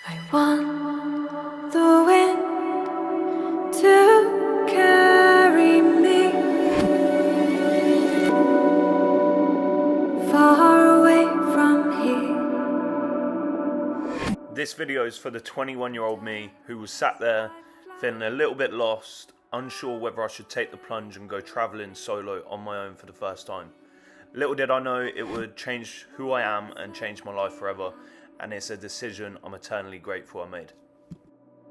I want the wind to carry me far away from here. This video is for the 21-year-old me who was sat there feeling a little bit lost, unsure whether I should take the plunge and go travelling solo on my own for the first time. Little did I know it would change who I am and change my life forever, and it's a decision I'm eternally grateful I made.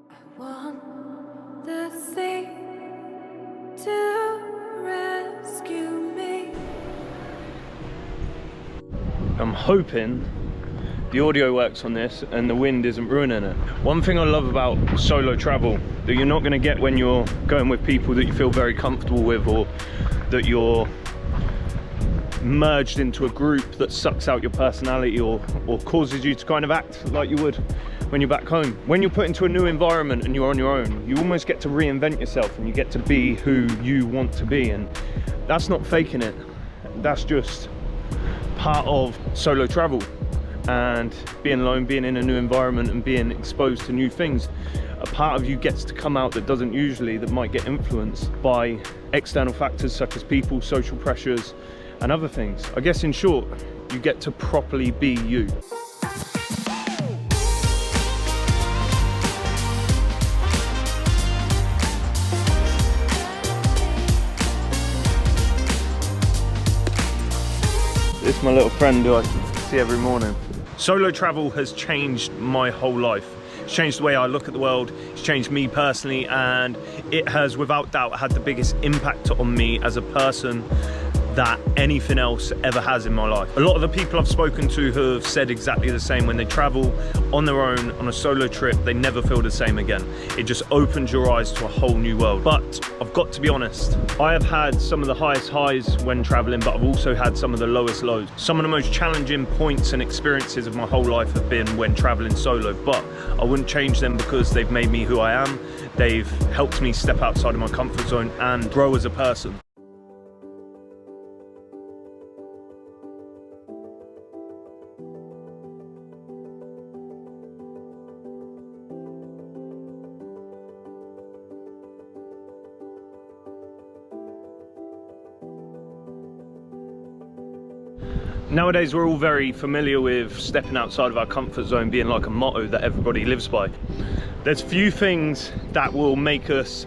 I want the sea to rescue me. I'm hoping the audio works on this and the wind isn't ruining it. One thing I love about solo travel that you're not going to get when you're going with people that you feel very comfortable with, or that you're merged into a group that sucks out your personality or causes you to kind of act like you would when you're back home. When you're put into a new environment and you're on your own, you almost get to reinvent yourself and you get to be who you want to be, and that's not faking it. That's just part of solo travel and being alone, being in a new environment and being exposed to new things. A part of you gets to come out that doesn't usually, that might get influenced by external factors such as people, social pressures and other things. I guess in short, you get to properly be you. This is my little friend who I see every morning. Solo travel has changed my whole life. It's changed the way I look at the world, it's changed me personally, and it has without doubt had the biggest impact on me as a person that anything else ever has in my life. A lot of the people I've spoken to have said exactly the same. When they travel on their own on a solo trip, they never feel the same again. It just opens your eyes to a whole new world. But I've got to be honest, I have had some of the highest highs when traveling, but I've also had some of the lowest lows. Some of the most challenging points and experiences of my whole life have been when traveling solo, but I wouldn't change them because they've made me who I am. They've helped me step outside of my comfort zone and grow as a person. Nowadays we're all very familiar with stepping outside of our comfort zone being like a motto that everybody lives by. There's few things that will make us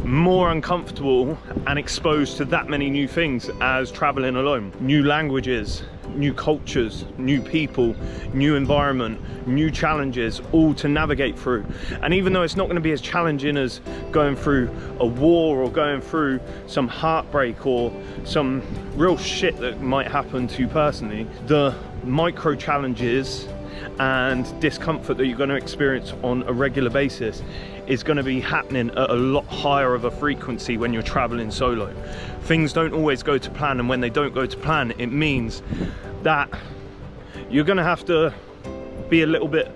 more uncomfortable and exposed to that many new things as traveling alone. New languages, new cultures, new people, new environment, new challenges, all to navigate through. And even though it's not going to be as challenging as going through a war or going through some heartbreak or some real shit that might happen to you personally, the micro challenges and discomfort that you're going to experience on a regular basis is going to be happening at a lot higher of a frequency when you're traveling solo. Things don't always go to plan, and when they don't go to plan, it means that you're going to have to be a little bit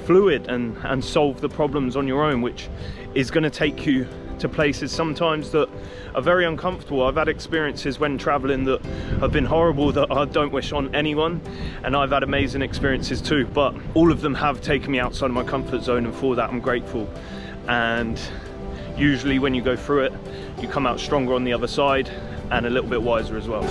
fluid and solve the problems on your own, which is going to take you to places sometimes that are very uncomfortable. I've had experiences when traveling that have been horrible that I don't wish on anyone, and I've had amazing experiences too, but all of them have taken me outside of my comfort zone, and for that I'm grateful. And usually when you go through it, you come out stronger on the other side and a little bit wiser as well.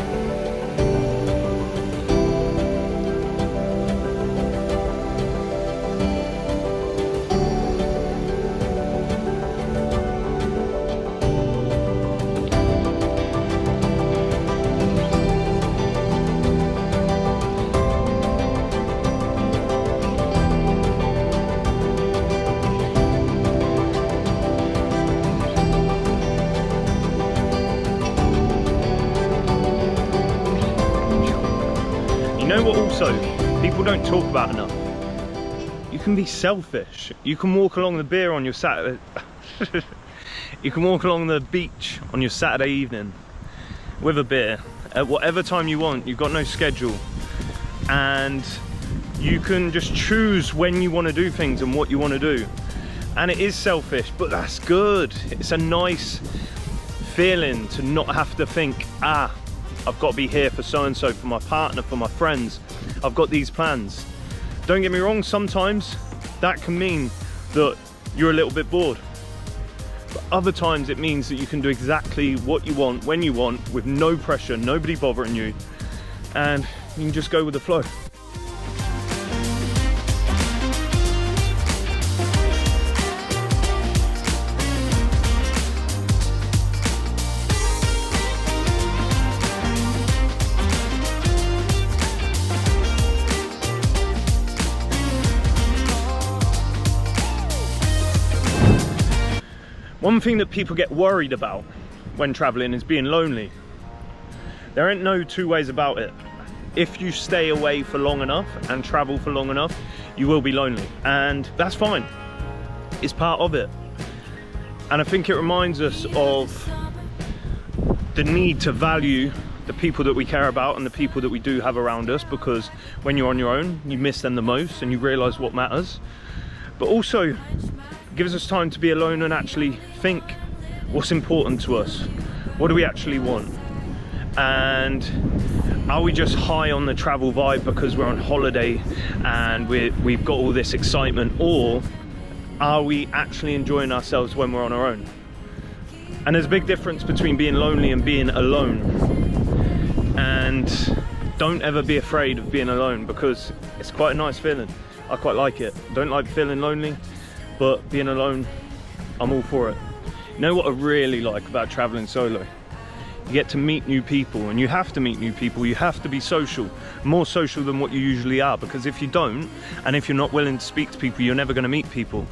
You know what also people don't talk about enough? You can be selfish. You can walk along the beer on your Saturday. You can walk along the beach on your Saturday evening with a beer at whatever time you want. You've got no schedule, and you can just choose when you want to do things and what you want to do. And it is selfish, but that's good. It's a nice feeling to not have to think, I've got to be here for so-and-so, for my partner, for my friends. I've got these plans. Don't get me wrong, sometimes That can mean that you're a little bit bored. But other times it means that you can do exactly what you want, when you want, with no pressure, nobody bothering you, and you can just go with the flow. One thing that people get worried about when traveling is being lonely. There ain't no two ways about it. If you stay away for long enough and travel for long enough, you will be lonely, and that's fine. It's part of it. And I think it reminds us of the need to value the people that we care about and the people that we do have around us, because when you're on your own, you miss them the most and you realize what matters. But also, it gives us time to be alone and actually think what's important to us. What do we actually want? And are we just high on the travel vibe because we're on holiday and we've got all this excitement, or are we actually enjoying ourselves when we're on our own? And there's a big difference between being lonely and being alone. And don't ever be afraid of being alone, because it's quite a nice feeling. I quite like it. Don't like feeling lonely, but being alone, I'm all for it. You know what I really like about traveling solo? You get to meet new people, and you have to meet new people. You have to be social, more social than what you usually are, because if you don't, and if you're not willing to speak to people, you're never going to meet people.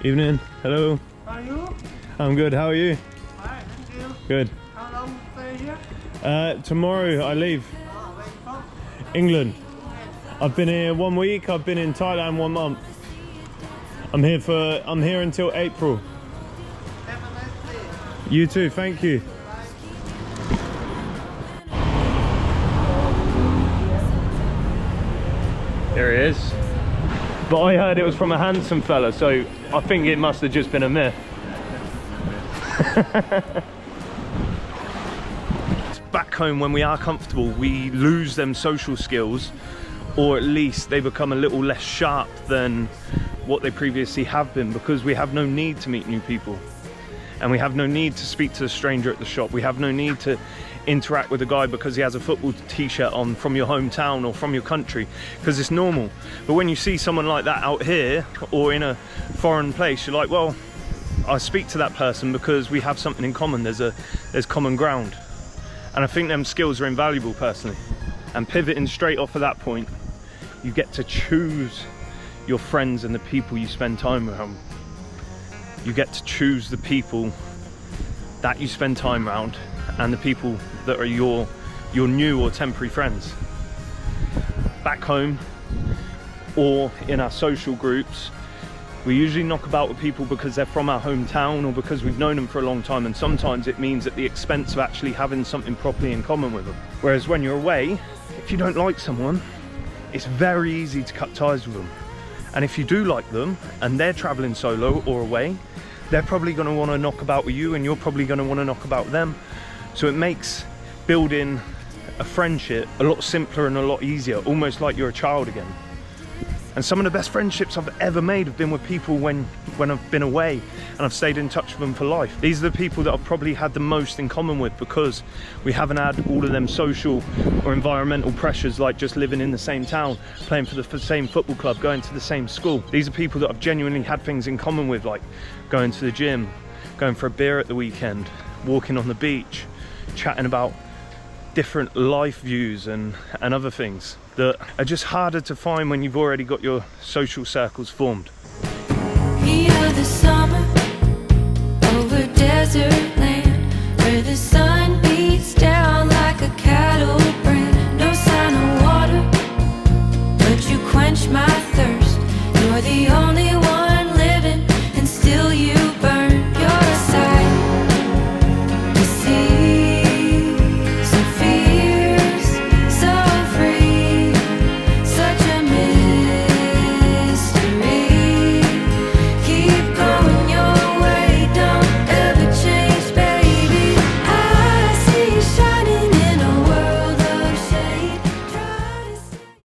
Evening. Hello. How are you? I'm good. How are you? Hi, thank you. Good. How long stay here? Tomorrow I leave. Where you from? England. I've been here 1 week. I've been in Thailand 1 month. I'm here until April. Have a nice day. You too. Thank you. There he is. But I heard it was from a handsome fella, so I think it must have just been a myth. Back home, when we are comfortable, we lose them social skills, or at least they become a little less sharp than what they previously have been, because we have no need to meet new people, and we have no need to speak to a stranger at the shop. We have no need to interact with a guy because he has a football t-shirt on from your hometown or from your country, because it's normal. But when you see someone like that out here or in a foreign place, you're like, well, I speak to that person because we have something in common. There's common ground. And I think them skills are invaluable personally. And pivoting straight off of that point, you get to choose your friends and the people you spend time around. You get to choose the people that you spend time around, and the people that are your new or temporary friends. Back home or in our social groups, we usually knock about with people because they're from our hometown or because we've known them for a long time, and sometimes it means at the expense of actually having something properly in common with them. Whereas when you're away, if you don't like someone, it's very easy to cut ties with them. And if you do like them and they're traveling solo or away, they're probably going to want to knock about with you, and you're probably going to want to knock about them. So it makes building a friendship a lot simpler and a lot easier, almost like you're a child again. And some of the best friendships I've ever made have been with people when I've been away, and I've stayed in touch with them for life. These are the people that I've probably had the most in common with, because we haven't had all of them social or environmental pressures like just living in the same town, playing for the same football club, going to the same school. These are people that I've genuinely had things in common with, like going to the gym, going for a beer at the weekend, walking on the beach, chatting about different life views and other things that are just harder to find when you've already got your social circles formed. Here the summer over desert land, where the sun beats down like a cattle brand. No sign of water, but you quench my thirst. You're the only